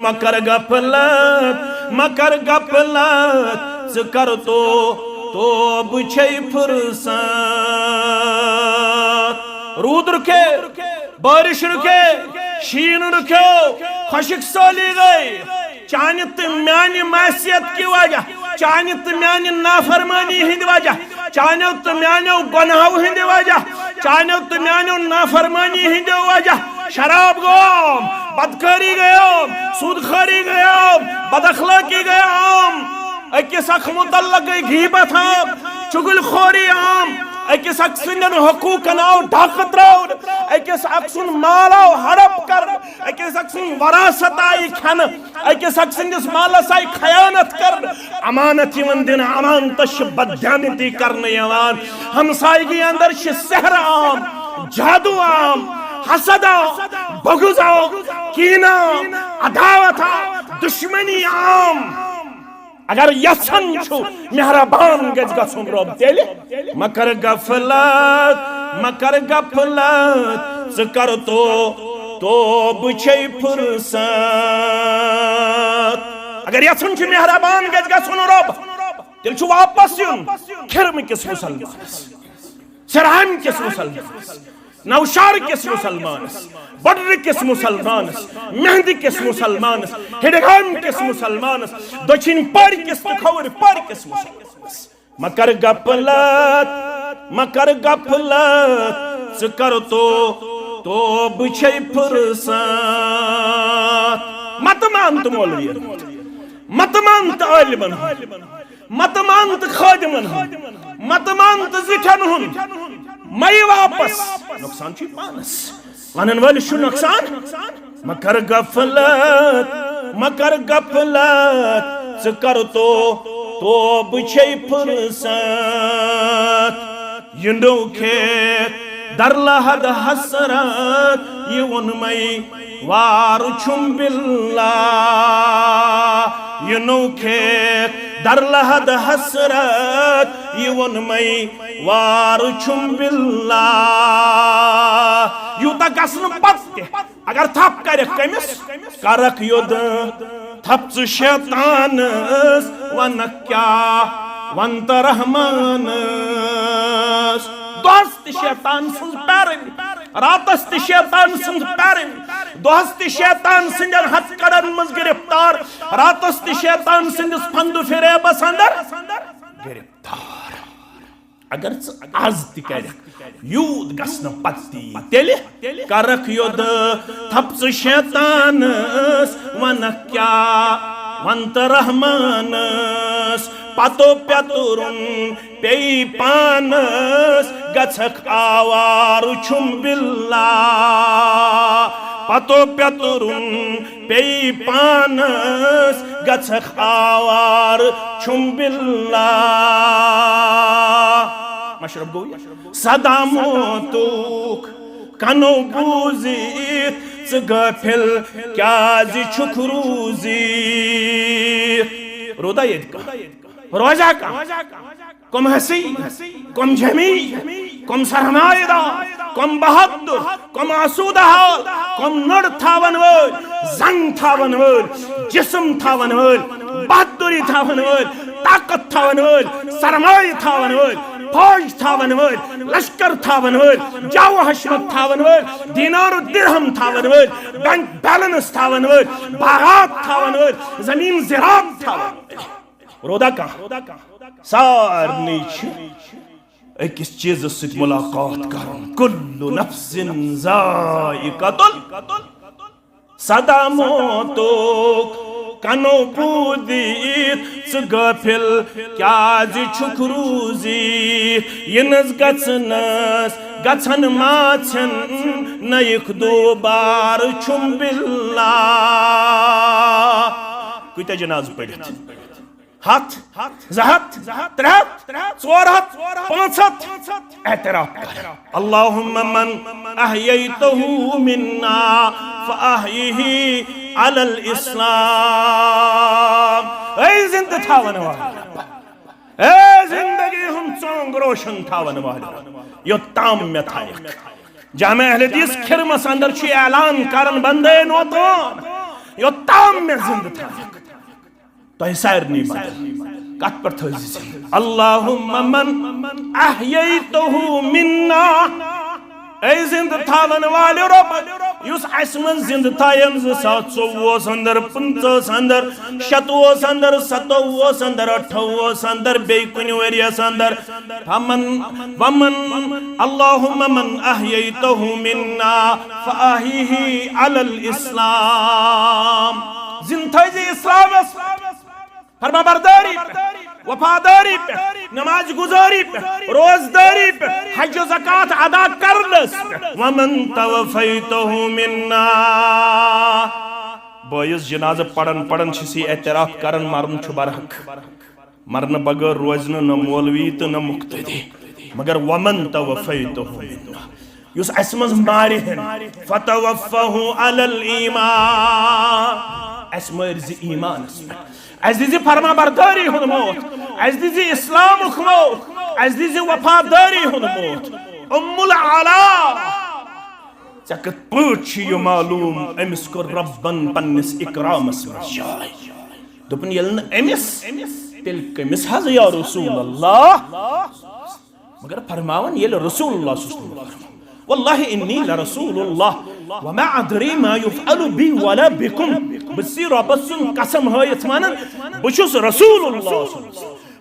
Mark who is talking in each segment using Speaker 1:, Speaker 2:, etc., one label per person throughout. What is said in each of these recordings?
Speaker 1: मकर गफलत ज कर तो बुझे फुर्सत रूद रुके बारिश रुके शीन रुक्यो खुशक साली गई चान तो म्यान मैसियत की वजह चान तो म्यान नाफरमानी हिंद वजह चानो तो म्यानो गुनाहों हिंद वजह चानो तो म्यानो नाफरमानी हिंद वजह शराब गयोम बदकारी गयोम सूदखारी गयोम बदअखलाकी गयोम अकिस अख मुतल्लक गई गीबत आम चुगलखोरी आम अकिस अख सुंदन हकूकन आओ ढाक त्राउन अकिस अख सुन माल आओ हड़प कर अकिस अख सुन वरासत आई खन अकिस अख सुंदिस मालस आई खयानत कर अमानत यवन दिन अमानत बदयानती करने यवान हमसायगी अंदर सहर आम जादू आम हसद आओ बगुज आओ कीना अदावत आओ दुश्मनी आम अगर यसन छु मेहरबान गज गसुन रब तेले मकर गफलत ज कर तो बुझे फुर्सत अगर यसन छु मेहरबान गज गसुन रब तेल छु वापस युन खिरम किस मुसलमान सरहम किस मुसलमान नौशार किस मुसलमान बड्र किस मुसलमान मेहंदी किस मुसलमान हिडगाम किस मुसलमान दक्षिण पार किस खबर पार किस मुसलमान मकर गफलत ज कर तो बुझे फुर्सत मत मान तो मौलवी मत मान तो आलिमन मत मान तो खादिमन मत मान तो जिठन हुन मई वापस नुकसान ची पानस वनन वाल शु नुकसान मकर गफलत ज कर तो बुझे फुर्सत युंडो खेत दर लहद हसरत ये उनमई वार छुम बिल्ला युनो खेत दर लहद हसरत ये उनमई वार छुम बिल्ला यूता गसन पत्ते अगर थप करे कमिस करक युद थप शैतान वन क्या वंत रहमान दोस्त शैतान सुन पैरन रातस शैतान सुन पैरन दोस्त शैतान सिंदर हथकड़न मज गिरफ्तार रातस शैतान सिंदस फंदु फिरेबस अंदर गिरफ्तार अगर आज तिकर यूद गसन पत्ती तेले करक युद थप शैतान वन क्या वंत रहमान पतो प्यतुरुन पे पानस गछक आवार छुम बिल्ला पतो प्यतुरुन पे पानस गछक आवार छुम बिल्ला मशरब गो सदा मोतुक कनो बूजित ज गफिल क्या जी छुखरूजी रोदा ये रोजा का कम हसी कम जमी कम सरमायदा कम बहादुर कम आसूदा कम नड़ थावन वल जंग थावन वल जिस्म थावन वल बहादुरी थावन वल ताकत थावन वल सरमाय थावन वल फौज थावन वल लश्कर थावन वल जाओ हशमत थावन वल दिनार दिरहम थावन वल बैंक बैलेंस थावन वल बागात थावन वल जमीन ज़रात थावन रोदा का सारनी अकिस चीज सत मुलाकात कर कुल्लु नफ्सिन ज़ाइक़तुल सदा मौतुक कनो बूदित ज गफिल क्या छुक रूजित यनस गछन माछन नयक दो बार छुम बिल्ला कुछ जनाज पढ़ित हथ जहत त्रेहत चौरहत पांचहत एतराफ कर अल्लाहुम्मा मन अहयैतहु मिन्ना फअहयिही अलल इस्लाम ऐ जिंदा थावन वाला ऐ जिंदगी हम चोंग रोशन थावन वाला यो ताम में थायक जामे अहले हदीस खिरमस अंदर छी ऐलान करन बंदे नोतन योत्ताम में जिंद था तो सारनी कत पर थी अल्लाहुम्मा मन अहयैतहु मिन्ना ऐ जिंद थावन वाले रब युस असमन जिंद थायन 2024 अंदर 50 अंदर 27 अंदर 27 अंदर 28 अंदर बे कुन वरियस अंदर हमन वमन अल्लाहुम्मा मन अहयैतहु मिन्ना फअहीही अलल इस्लाम जिंद थाय इस्लाम फरमाबरदारी वफादारी पे नमाज गुजारी पे रोजदारी पे हज ज़कात अदा करनस वमन तवफ़ैतहु मिन्ना बोयस जनाज़ पढ़न छिसी एतराफ करन मरन छु बरहक मरन बगैर रोजन न मौलवी तो न मुक्तदी मगर वमन तवफ़ैतहु मिन्ना युस असमज मारि फतवफ़हु अलल ईमान असमर्ज ईमान अज़ीज़ फरमा बरदारी हुन मौत अज़ीज़ इस्लाम मौत अज़ीज़ वफादारी हुन मौत उम्मुल आला चकत पूछ यो मालूम अमिस को रब्बन पन्निस इकरामस में जाय दोपन यलन अमिस तिल कमिस हज या रसूल अल्लाह मगर फरमावन ये रसूलुल्लाह सल्लल्लाहु अलैहि वसल्लम वल्लाहि इन्नी लरसूलुल्लाह वमा अदरी मा युफ़अलु बी वला बिकुम बसी रब्बुन कसम है मानन बुशुस रसूलुल्लाह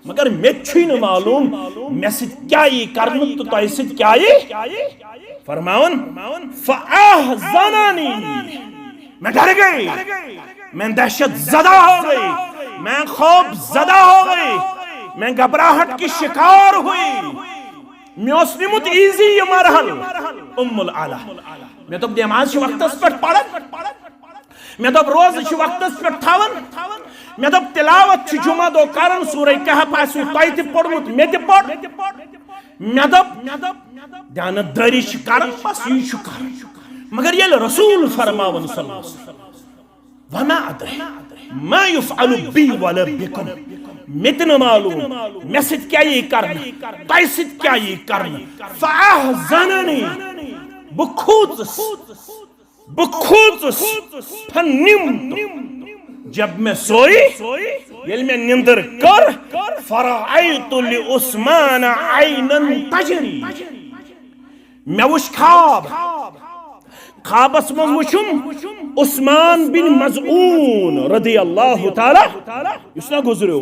Speaker 1: मगर मे छिन मालूम मे सित क्या ये करन तो तय सित क्या ये फरमावन फअहज़ननी मैं डर गई मैं दहशत ज़दा हो गई मैं खौफ ज़दा हो गई मैं घबराहट की शिकार हुई म्योसनिमुत इजी ये मरहल उम्मुल आला मैं तो नमाज वक्तस पर पढ़न मैं तो रोज वक्तस पर थावन मैं तो तिलावत जुमा दो कारण सूरह कहफ आसु तय ते पढ़मुत मे ते पढ़ मैं तो ध्यान दरी कर बस ये कर मगर ये रसूल फरमावन सल्लल्लाहु अलैहि वसल्लम वमा अदरी मा युफ़अलु बी वला बिकुम मितन मालूम मैं सित क्या ये करना तय सित क्या ये करना फअहज़ननी बखूतस फनिम जब मैं सोई ये मैं निंदर कर फरअयतु लिउस्मान ऐनन तजरी मैं उस ख्वाबस में वुचुम उस्मान बिन मज़ऊन रदियल्लाहु ताला उसना गुजरो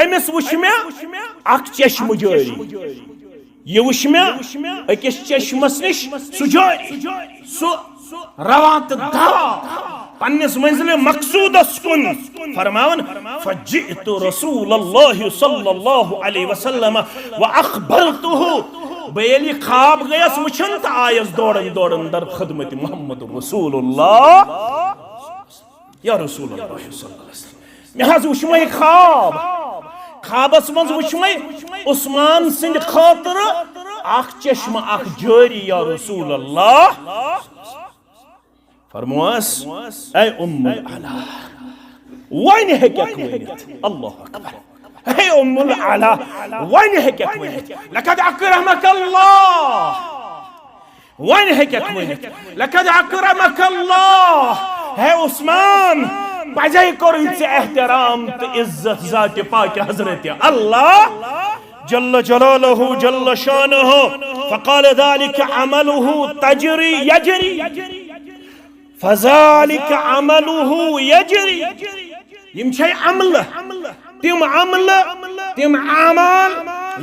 Speaker 1: अमिस वुच मे अख चश्म जारी ये वुच मे अकिस चश्मस निश सु जारी सु रवात दवा पन्निस मंजिल मकसूदस कुन फरमावन फजिअतु रसूलल्लाह सल्लल्लाहु अलैहि वसल्लम व अखबरतुहु बेली ख्वाब गयस वुचन त आयस दौड़न दौड़न दर खिदमत मोहम्मद रसूलुल्लाह या रसूलुल्लाह सल्लल्लाहु अलैहि वसल्लम मे हज वुच मै ख्वाबस मज वुच मै उस्मान सिंद खातिर अख चश्म अख जारी या रसूलुल्लाह फरमास ऐ उम्मुल आला वन हेकक वनित अल्लाहु अकबर ऐ उम्मुल आला वन हेकक वनित लक़द अकरमक अल्लाह वन हेकक वनित लक़द अकरमक अल्लाह है उस्मान बजाय करो इसे एहतराम तो इज्जत जात पाक हजरत अल्लाह जल्ल जलालहु जल्ल शानहु फक़ाल ज़ालिक अमलुहु तजरी यजरी फज़ालिक अमलुहु यजरी यम छै अमल तिम अमाल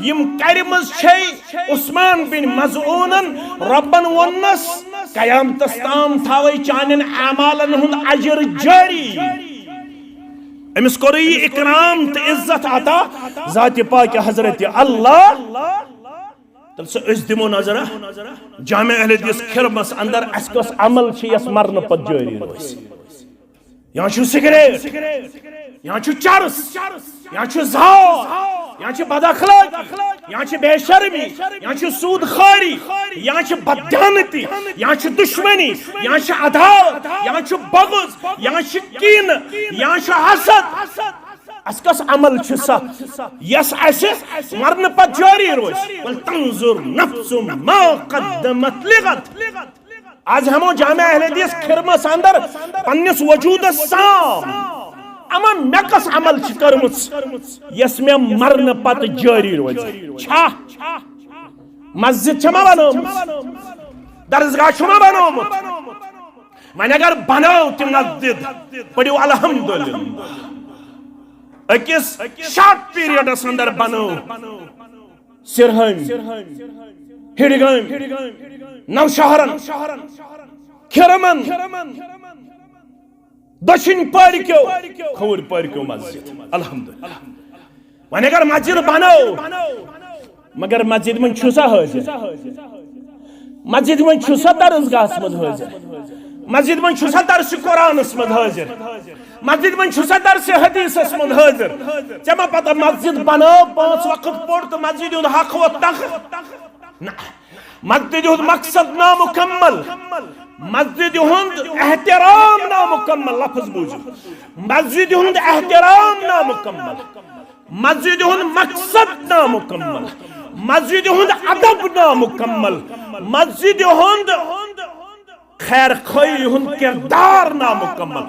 Speaker 1: यम करमज छै उस्मान बिन मज़ऊनन रब्बन वन्नस क़यामतस ताम थावै चानन अमालन हुंद अजर जारी अमिस कोर इकराम तो इज्जत अता ज़ात पाक हजरत अल्लाह तल से दिमो नजरा जामे अहले हदीस खिरमस अंदर असकस अमल छ यस मरन पद जारी रोस यहाँ छु सिगरेट यहाँ छु चरस यहाँ छु ज़ार यहाँ छु बदअखलाकी यहाँ छु बेशर्मी यहाँ छु सूदखारी यहाँ छु बददानती यहाँ छु दुश्मनी यहाँ छु अदावत यहाँ छु बग़ज़ यहाँ छु कीन यहाँ छु हसद असकस अमल सा यस मरन पद जारी रोस वल तंजुर नफ्सुम मा कद्दमत लिगद आज हमो जामे अहले हदीस खिरमस अंदर पन्निस वजूद साम अमा मेकस अमल करमुस यस में मरन पत जारी रोज छा मस्जिद छमा बनोमुत दरसगाह छमा बनोमुत वन अगर बनाओ तुम मस्जिद पढ़ो अल्हम्दुलिल्लाह अकिस शॉर्ट पीरियड अंदर बनो सिरहम हिडगम नौशहरन खिरमन दक्षिण पारिक्यो खौर पारिक्यो मस्जिद अल्हम्दुलिल्लाह वन अगर मस्जिद बनो मगर मस्जिद में छुसा हाजिर मस्जिद में छुसा दरसगाह में हाजिर मस्जिद में छुसा दर्स कुरान में हाजिर मस्जिद में छुसा दर्स हदीस में हाजिर जमा पता मस्जिद बनो 5 वक्त पढ़ तो मस्जिद उद हक व तख ना मस्जिद उद मकसद ना मुकम्मल मस्जिद हुंद एहतराम ना मुकम्मल लफ्ज बूझो मस्जिद हुंद एहतराम ना मुकम्मल मस्जिद हुंद मकसद ना मुकम्मल मस्जिद हुंद अदब ना मुकम्मल मस्जिद हुंद खैर खई हुंद किरदार ना मुकम्मल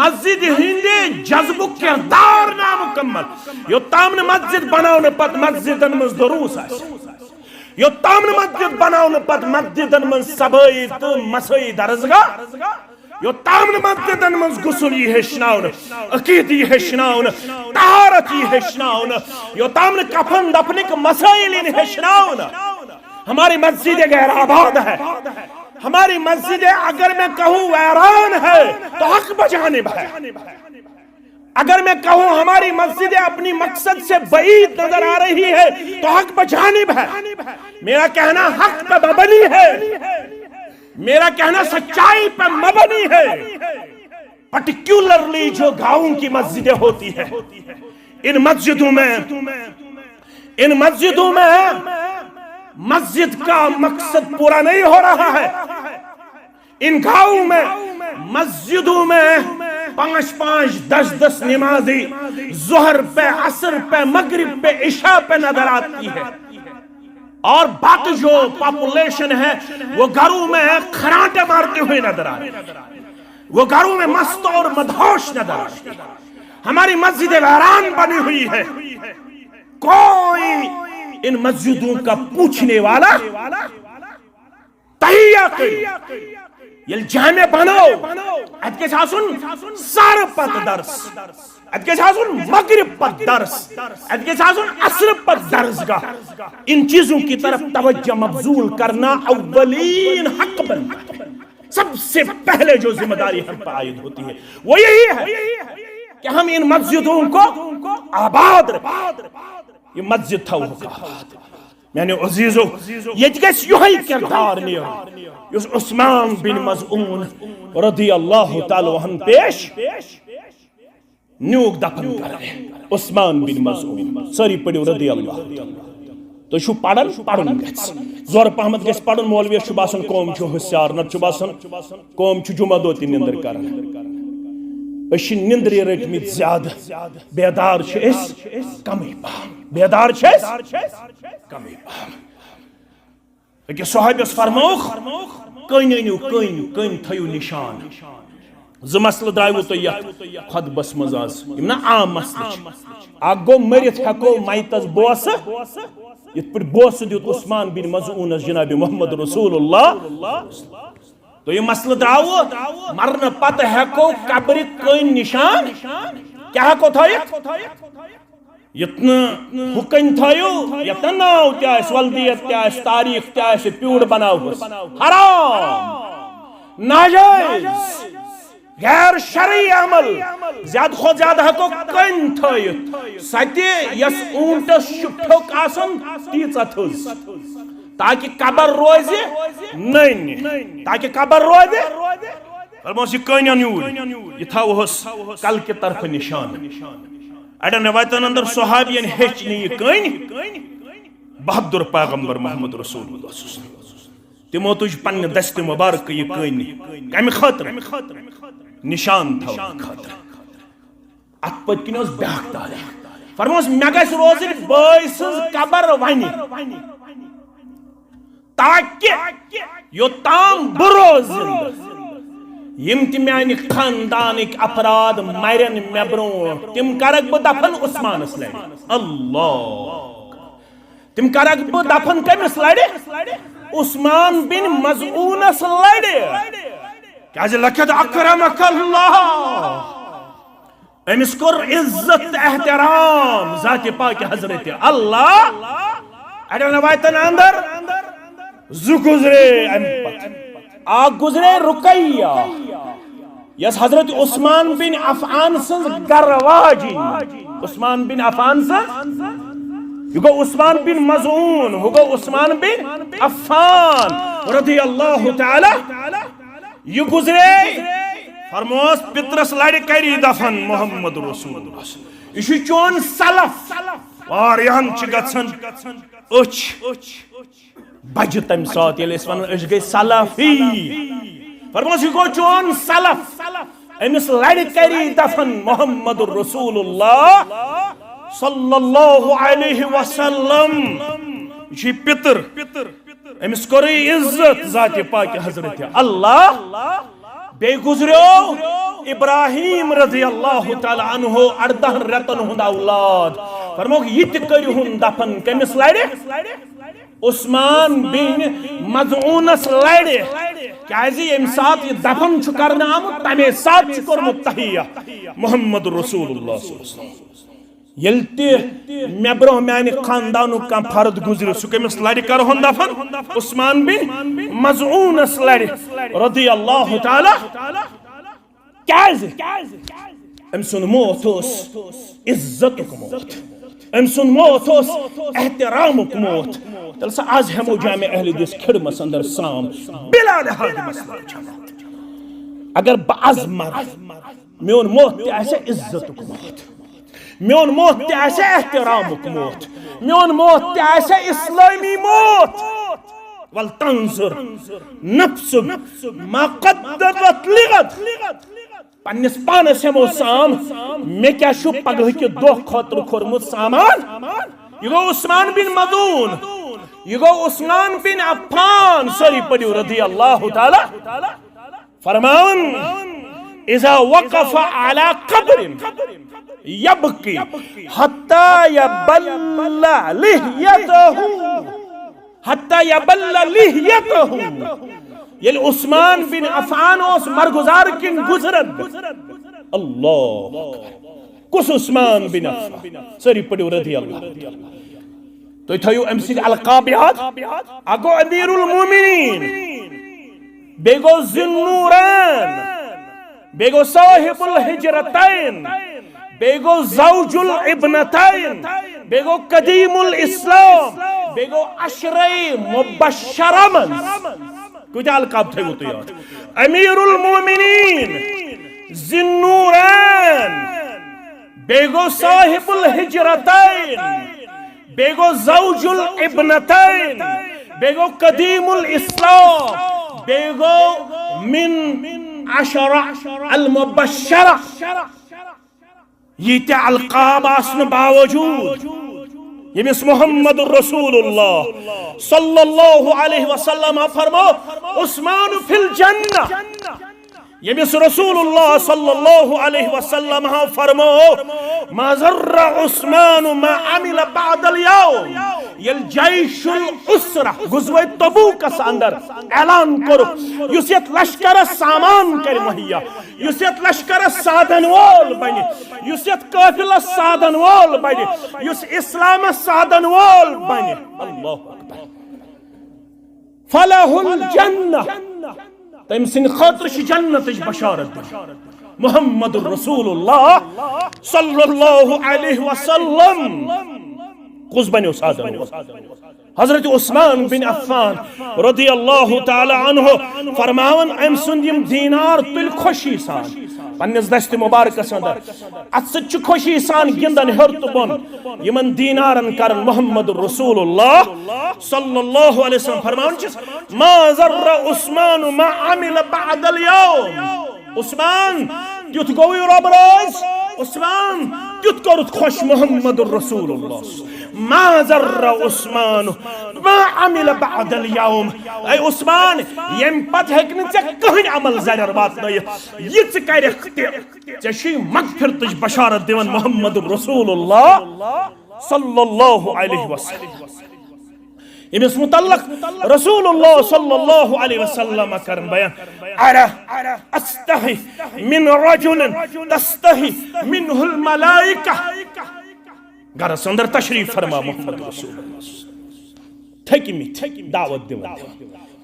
Speaker 1: मस्जिद हिंदे जज्बु किरदार ना मुकम्मल यो तामन मस्जिद बनाओ पत मस्जिदन में दुरूस आस यो तामन मस्जिद बनाओ पत मस्जिदन में सबई तो मसई दरसगाह यो तामन मस्जिदन में गुस्ल हेचनाउन अकीदी हेचनाउन तहारत हेचनाउन यो तामन कफन दफनिक मसाइल हेचनाउन हमारी मस्जिद गैर आबाद है हमारी मस्जिद अगर मैं कहूं वैरान है तो हक बजानिब है अगर मैं कहूं हमारी मस्जिद अपनी मकसद से बईद नजर आ रही है तो हक बजानिब है मेरा कहना हक पे मबनी है मेरा कहना सच्चाई पे मबनी है पर्टिकुलरली जो गांवों की मस्जिदें होती है इन मस्जिदों में मस्जिद का मकसद पूरा नहीं हो रहा है इन गांवों में मस्जिदों में 5-5 10-10 नमाजी जोहर पे असर पे मगरिब पे इशा पे नजर आती है और बाकी जो पॉपुलेशन है वो घरों में खराटे मारते हुए नजर आ रही है वो घरों में मस्त और मदहोश नजर आ रही है हमारी मस्जिद वीरान बनी हुई है कोई इन मस्जिदों का पूछने वाला तहिया ये जामे बनो अदके सासुन सार पत दर्स अदके सासुन मगरिब पत दर्स अदके सासुन असर पत दर्सगाह इन चीजों की तरफ तवज्जो मबजूल करना अव्वलीन हक बनता सबसे पहले जो जिम्मेदारी हम पर आयद होती है वो यही है कि हम इन मस्जिदों को आबाद रखें ये मस्जिद था वो मैंने अजीजो ये यही किरदार नियो उस्मान बिन मज़ऊन रज़ियल्लाहु ताला अन्हु पेश न्यूक दफन कर उस्मान बिन मज़ऊन सारी पढ़ो रज़ियल्लाहु तो छु पढ़न जोर पहमत गस पढ़न मौलवी छु बासन कौम छु होशियार न छु बासन कौम छु जुमा दोति निंदर करन अश निंद्रे रटमित ज्यादा बेदार कमी बेदार कमी अके साहबस फरमोख कन अनु कन थयु निशान ज मसल द्रायु तो यथ खुतबस मज आज ना आम मसल अख गो मरित हेको मैतस बोस इत पे बोस दित उस्मान बिन मज़ऊन जनाब मोहम्मद रसूलुल्लाह तो ये मसल द्राव मरन पत हेको कब्र कन निशान क्या हेको थयित यत्न हुकन थयो यत्न नाव त्यास वल्दियत त्यास तारीख त्यास प्यूड बनावस हराम नाजायज गैर शरई अमल ज्यादा खो ज्यादा हको कन थयित सत्य यस ऊंटस ठोक आसन तीचा थुस ताकि कबर रोज नहीं ताकि कबर रोज फरमोस कन न्यूर ये थवस कल के तरफ निशान अड़न रवायतन अंदर सहाबियन हेच नहीं कन बहादुर पैगंबर मोहम्मद रसूलुल्लाह तिमो तुझ पन्न दस्त मुबारक ये कन कम खातर निशान था खातर अत पत किन ब्याक तार फरमोस मे गस रोज बाय सज कबर वनी ताकि योताम बुरोज यम ति म्यानि खानदानिक अपराध मरन मे ब्रोंठ तिम करक बह दफन उस्मानस लड़े अल्लाह तिम करक बह दफन कमिस लड़े उस्मान बिन मज़ऊनस लड़े क्या लखद अकरमकल्लाह अमिस कोर इज्जत एहतराम जाति पाक हजरत अल्लाह अड़न वातन अंदर जु गुजरे आ गुजरे रुकैया यस हजरत उस्मान बिन अफान सज गरवाजी उस्मान बिन अफान सज युगो उस्मान बिन मज़ऊन हुगो उस्मान बिन अफान रज़ियल्लाहु ताला यु गुजरे फरमोस पितरस लड़ करी दफन मोहम्मद रसूलुल्लाह यह चोन सलफ वारियान च गछन उच बज तम सात ये वन गई सलफी फरमोस यह गो चोन सलफ अमिस लड़ करी दफन मोहम्मद रसूलुल्लाह सल्लल्लाहु अलैहि वसल्लम यह पितर अमिस कोर इज्जत जाति पाक हजरत अल्लाह बे गुजरो इब्राहिम रज़ियल्लाहु ताला अन्हु 18 रतन हुंद औलाद फरमोक यित करिहुन दफन कमिस लड़े उस्मान बिन मज़ऊनस लड़े क्याजि यम सात यह दफन छु करने आमुत तमे सात छु कोरमुत तहिया मोहम्मद रसूलुल्लाह सल्लल्लाहु अलैहि वसल्लम यल्ते मे ब्रोह म्यानि खानदानु का फर्द गुजरे सु कमिस लड़े करहुन दफन उस्मान बिन मज़ऊनस लड़े रज़ियल्लाहु ताला क्याजि अम सुन मौत ओस इज्जतुक मौत अम सुन मौत ओस एहतरामुक मौत तल सा आज हमो जामे अहले दिस खिदमत अंदर साम बिला लिहाज मसला जमात अगर बाज मर मेन मौत ते आसे इज्जतुक मौत मेन मौत ते आसे एहतरामुक मौत मेन मौत ते आसे इस्लामी मौत वल तंजुर नफ्स मा कद्दरत लिगद पन्निस पानस हमो साम मे क्या छु पगह के दो खतर खोरमुत सामान यह गो उस्मान बिन मज़ऊन यह गो उस्मान बिन अफ्फान सरी पड़ियो रज़ियल्लाहु ताला फरमान इज़ा वक़फ़ अला क़ब्रिन यबकी हत्ता यबल्ला लिहयतहु ये उस्मान बिन अफान ओस मरगुजार किन गुजरन अल्लाह कुस उस्मान बिन अफान सरी पड़ियो रज़ियल्लाहु तो थयो एमसी अलकाब याद अगो अमीरुल मोमिनीन बेगो ज़ुन्नूरैन बेगो साहिबुल हिजरतैन बेगो ज़ौजुल इब्नतैन बेगो कदीमुल इस्लाम बेगो अशरे मुबश्शरमन कुछ अलकाब थे वो तो याद अमीरुल मोमिनीन ज़ुन्नूरैन बेगो साहिबुल हिजरतैन बेगो ज़ौजुल इब्नतैन बेगो कदीमुल इस्लाम बेगो मिन अशरा अल मुबश्शरा ये अलकाब आसन बावजूद यमिस मोहम्मद रसूलुल्लाह सल्लल्लाहु अलैहि वसल्लम फरमो उस्मान फिल जन्नह यमिस रसूलुल्लाह सल्लल्लाहु अलैहि वसल्लम फरमो मा ज़र्रा उस्मान मा अमिल बअदल यौम यल जैशुल उसरा गुज़वे तबूक अंदर ऐलान करो युस यत लश्कर सामान कर मुहैया युस यत लश्कर साधन वोल बने युस यत काफिला साधन वोल बने युस इस्लाम साधन वोल बने अल्लाहु अकबर फलहुल जन्नह तम सिन खातिर जन्नत बशारत मोहम्मद रसूलुल्लाह सल्लल्लाहु अलैहि वसल्लम कुछ बनो साधन हजरत उस्मान बिन अफ्फान रज़ियल्लाहु ताला अन्हु फरमावन अम सुन यम दीनार तुल खुशी सान पन्निस दस्त मुबारक अंदर अत खुशी सान गिंदन हर तो बन यमन दीनारन करन मोहम्मद रसूलुल्लाह सल्लल्लाहु अलैहि वसल्लम फरमावन मा ज़र्रा उस्मान मा अमिल बअदल यौम उस्मान युत गोवी रबराज उस्मान तुत करुत खुश मोहम्मद रसूलुल्लाह मा ज़र्रा उस्मान मा अमिल बअदल यौम। ऐ उस्मान यम पत हेक न चे कहन अमल जरर वातनयित ये चे करख ते चे मगफिरतच बशारत दिवन मोहम्मद रसूलुल्लाह सल्लल्लाहु अलैहि वसल्लम। इमिस मुतल्लक रसूलुल्लाह सल्लल्लाहु अलैहि वसल्लम करन बयान अरा अस्तही मिन रजुलिन तस्तही मिनहुल मलाइका। घर अंदर तशरीफ फरमा मोहम्मद रसूलुल्लाह थकिमी दावत दिवन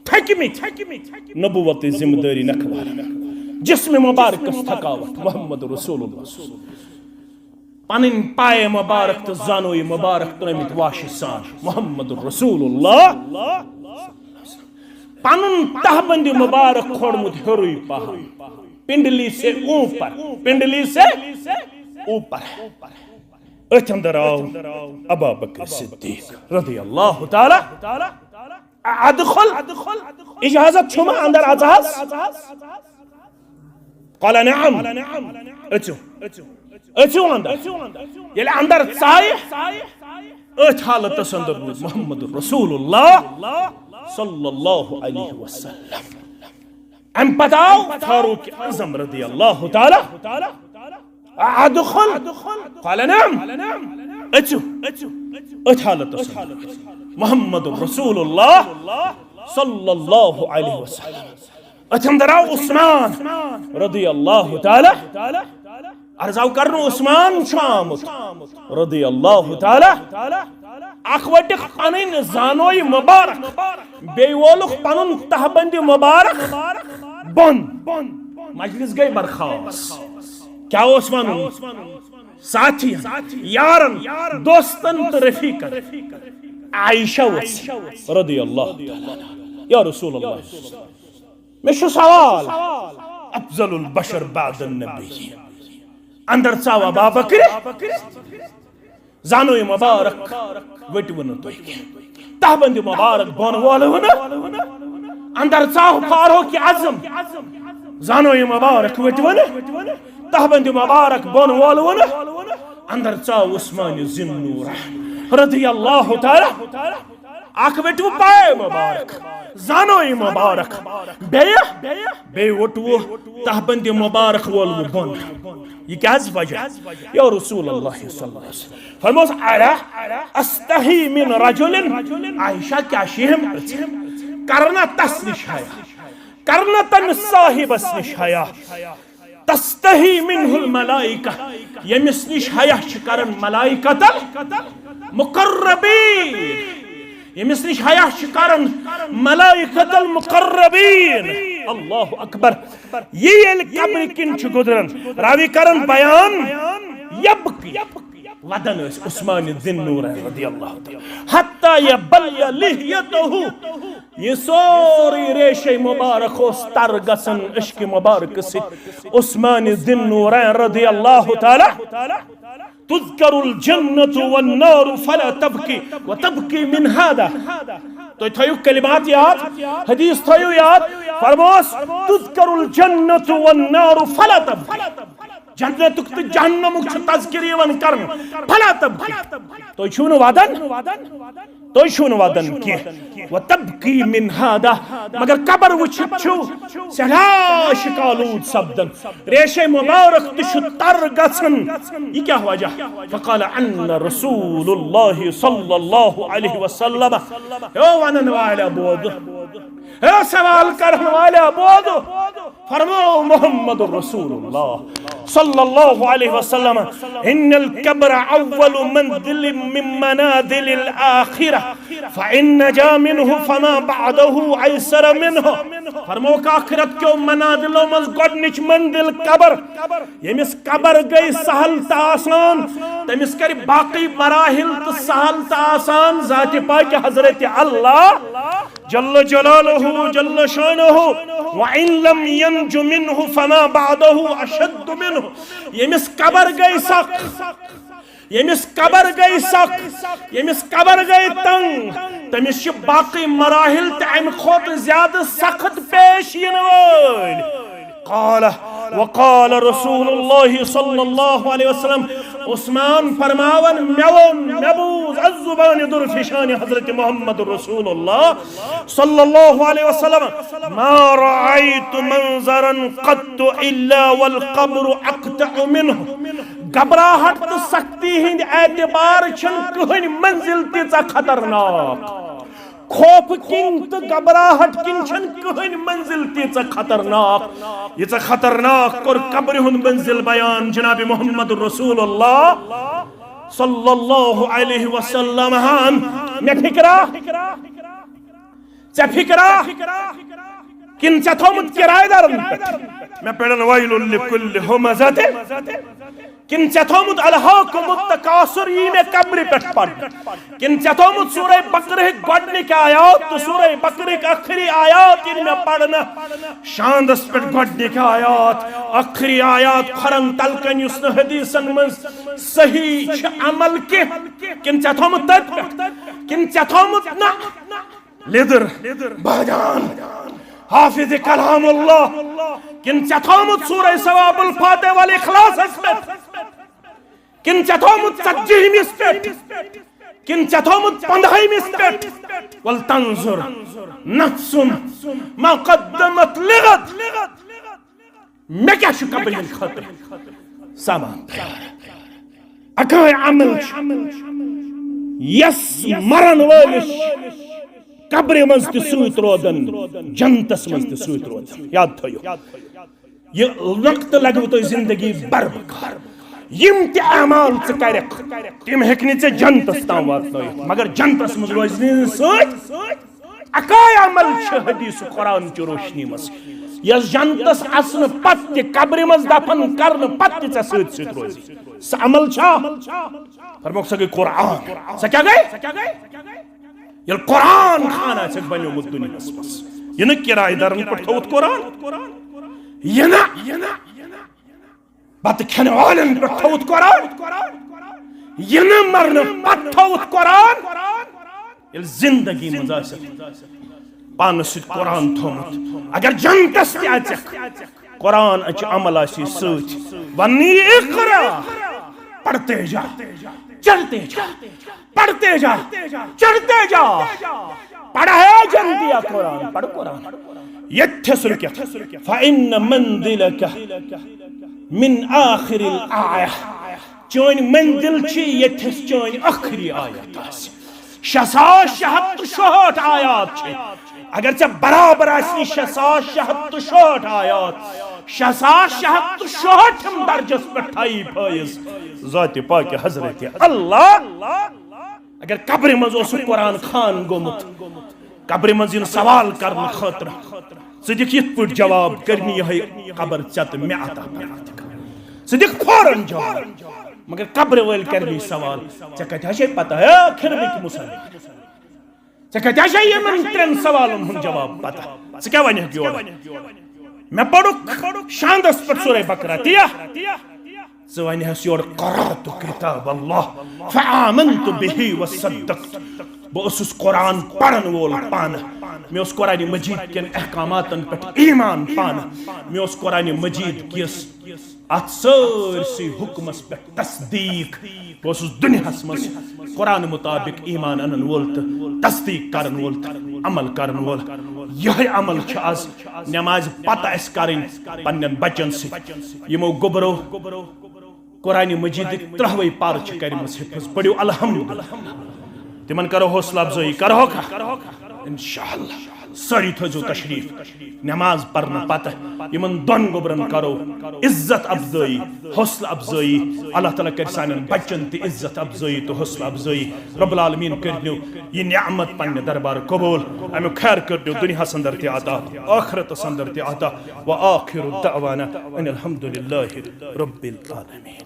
Speaker 1: थकिमी नबुवत जिम्मेदारी नखवार जिस्म मुबारक थकावत मोहम्मद रसूलुल्लाह पनिन पाए मुबारक तो जानोई मुबारक तमित वाशिसान मोहम्मद रसूलुल्लाह पनुन तहबंदी मुबारक खोड़मुत हेरुई पहाड़ पिंडली से ऊपर अथ अंदर आओ अबू बकर सिद्दीक रज़ियल्लाहु ताला अदखुल इजाजत छुमा अंदर आजाज क़ाल नअम अचो अंदर अंदर चाय अथ हालत अंदर मोहम्मद रसूलुल्लाह सल्लल्लाहु अलैहि वसल्लम अम पताओ फारूक आज़म रज़ियल्लाहु ताला अदखुल क़ाल नअम अचो अथ हालत अंदर मोहम्मद रसूलुल्लाह सल्लल्लाहु अलैहि वसल्लम अथ अंदर आओ उस्मान रज़ियल्लाहु ताला अर्जाव करनो उस्मान शामुत रज़ियल्लाहु ताला अखवटिक पनिन जानोई मुबारक बे वोलुख पनुन तहबंदी मुबारक बन मजलिस गई बरखास क्या उस्मान साथी यारन दोस्तन तो रफीकन आयशा रज़ियल्लाहु ताला या रसूल अल्लाह मैं सवाल अफजलुल बशर बादन नबी अंदर चाव अबू बकर जानोई मुबारक वटवन तो तहबंदी मुबारक बन वोलवन अंदर चाव फारूक आज़म जानोई मुबारक वटवन तहबंदी मुबारक बन वोलवन अंदर चाव उस्मान ज़िन्नूर रज़ियल्लाहु ताला आख वटव पाए मुबारक जानोई मुबारक बे वटव तहबंदी मुबारक वोलव बन ये क्या वजह या रसूल अल्लाह सल्लल्लाहु अलैहि वसल्लम फरमास अला अस्तही मिन रजुलिन आयशा क्या शेम करना तस्निश हया करना तन साहिबस निश हया तस्तही मिनहुल मलाइका यमिस निश हया करन मलाइकतल मुकर्रबीन यमिस निश हया करन मलाइकतल मुकर्रबीन अल्लाह अकबर ये कब्र किन गुजरन रावी करन बयान यबकी वदन उस्मान ज़िन्नूर रज़ियल्लाहु ताला हत्ता यबल्ल लिहयतहु ये सोरी रेशे मुबारक तर गसन इश्क मुबारक से उस्मान ज़िन्नूर रज़ियल्लाहु ताला तुज़करुल जन्नतु वन नारु फला तबकी व तबकी मिन हादा। तो थयो कलिमात याद हदीस थयो याद फरमास तुज़करुल जन्नतु वन नारु फला तबकी जन्नतुक तो जहन्नमुक तज़किर यवन करन फला तबकी तो छुन वादन के व तबकी मिन हादा मगर कबर वुछित छु सला शिकालूद सब्दन रेशे मुबारक तिश तर गसन ये क्या वजह फकाल अन्न रसूलुल्लाह सल्लल्लाहु अलैहि वसल्लम ओ वनन वाला बोद ए सवाल करने वाला बोद फरमाओ मोहम्मद रसूलुल्लाह सल्लल्लाहु अलैहि वसल्लम इन्नल कब्र अव्वलु मंजिल मिन मनाजिलिल आखिरह फइन नजा मिनहु फमा बअदहु अयसर मिनहु फरमाओ का आखिरत के मनाजिलों में गोडनिच मंजिल कब्र यमिस कब्र गई सहल ता आसान तमिस कर बाकी मराहिल तो सहल ता आसान जात पाक हजरत अल्लाह जल्ल जलालहु जल्ल शानहु व इन लम यंजु मिनहु फमा बअदहु अशद्द मिनहु यमिस कब्र गई सख यमिस कब्र गई सख यमिस कब्र गई तंग तमिस बाकी मराहिल तम खोत ज्यादा सख्त पेश यिन वल क़ाल वक़ाल रसूलुल्लाह सल्लल्लाहु अलैहि वसल्लम उस्मान फरमावन मेवन मबूज अज़्ज़ुबान दुरफिशान हज़रत मोहम्मद रसूलुल्लाह सल्लल्लाहु अलैहि वसल्लम मा रअयतु मंज़रन क़त्तु इल्ला वल क़ब्रु अक़तअ मिन्हु घबराहट तो सख्ती हिंद एतबार छन कहन मंजिल तीचा खतरनाक खौफ किन तो घबराहट किन छन कहन मंजिल तीचा खतरनाक यीचा खतरनाक कर कब्र हुन मंजिल बयान जनाब मोहम्मद रसूलुल्लाह सल्लल्लाहु अलैहि वसल्लम हान मे फिकरा किन चथोमुत किराएदार मैं पढ़न वाइलुल लिकुल्लि हुमज़ातिन किन चथोमुत अलहाकुमुत तकासुर में कब्र पे पढ़ किन चथोमुत सूरह बकरे गडने के आयात तो सूरह बकरे के आखिरी आयात इनमें पढ़ना शांदस पे गडने के आयात आखिरी आयात खरन तलकन युस्न हदीसन में सही अमल के किन चथोमुत किन चथोमुत ना लिदर बाजान हाफिज कलामुल्लाह किन चथोमुत सूरह सवाबुल फातिह वल इखलास पे किन चथोमुत सज्जीमिस पे किन चथोमुत पंद्रहमिस पे वल तंजुर नफ्सुन मा क़द्दमत लिगद मैं क्या छु कब्र खतर सामान अकाय अमल यस मरन वालिश कब्र मज सूत रोदन जन्नतस मज सूत रोदन याद थयो ये वक्त लगव तो जिंदगी बरबकार यम ते अमाल च करक तिम हेकनि च जन्नतस ताम वातनयित मगर जन्नतस मज रोजनि सत अकाय अमल छ हदीस कुरान च रोशनी मज यस जन्नतस असन पत कब्र मज दफन करन पत च सत रोजी स अमल छ फरमोक सके कुरान स क्या गए ये कुरान खाना से बनो मुद दुनिया बस ये न किराएदारन पर थोत कुरान ये ना बात खाने वालन पर थोत कुरान ये न मरने पर थोत कुरान ये जिंदगी मजासे पान से कुरान थोमत अगर जन्नत से आचक कुरान अच अमल आसी सोच वन्नी इकरा पढ़ते जा चलते जा पढ़ते जा चढ़ते जा पढ़ा है जल्दिया कुरान पढ़ कुरान यत्थसुलक फइन्न मंजिलक मिन आखिरिल आया चोन मंजिल छी यत्थस चोन आखिरी आयत शहत आयात छी अगर च बराबर आसनी 666 आयात 666 दर्जस पे ठाई फैज ज़ात पाक हजरत अल्लाह अगर कब्र मज ओस कुरान खान गोमुत कब्र मज सवाल करने खतर सदिक यत पट जवाब करनी है कब्र चत मे अता सदिक फौरन जवाब मगर कब्र वल करनी सवाल च कथा है पता है खिरमिक मुसलमान च कथा है यमन त्रेन सवालन हुन जवाब पता च क्या वने क्यों मैं पढ़ो शानदस पर सूरह बकरा तिया ज़वानी हसियोर क़राअतु किताब अल्लाह फ़आमन्तु बिही वसद्दक़तु बस कुरान पढ़न वोल पान मे उस कुरान मजीद के अहकामातन पे ईमान पान मे उस कुरान मजीद किस अत सरसी हुक्मस पे तस्दीक बस दुनियास मस कुरान मुताबिक ईमान अनन वोल तस्दीक करन वोल अमल करन वोल यह अमल छ आज नमाज पता अस करन पन्नन बच्चन से यमो गोबरो कुरान मजीद 13 पार छ करमस हिफ्ज पढ़ो अल्हम्दुलिल्लाह तिमन करो हौसला अफजाई करो इंशाअल्लाह सारी थजो तशरीफ नमाज पढ़ना पता यमन दोन गोबरन करो इज्जत अफजाई हौसला अफजाई अल्लाह ताला कर सानन बच्चन ते इज्जत अफजाई तो हौसला अफजाई रब्बुल आलमीन करनो ये नेमत पन्ने दरबार कबूल अमे खैर करनो दुनिया संदर ते आता आखिरत संदर ते आता व आखिरु दअवाना अनिल हम्दुलिल्लाहि रब्बिल आलमीन।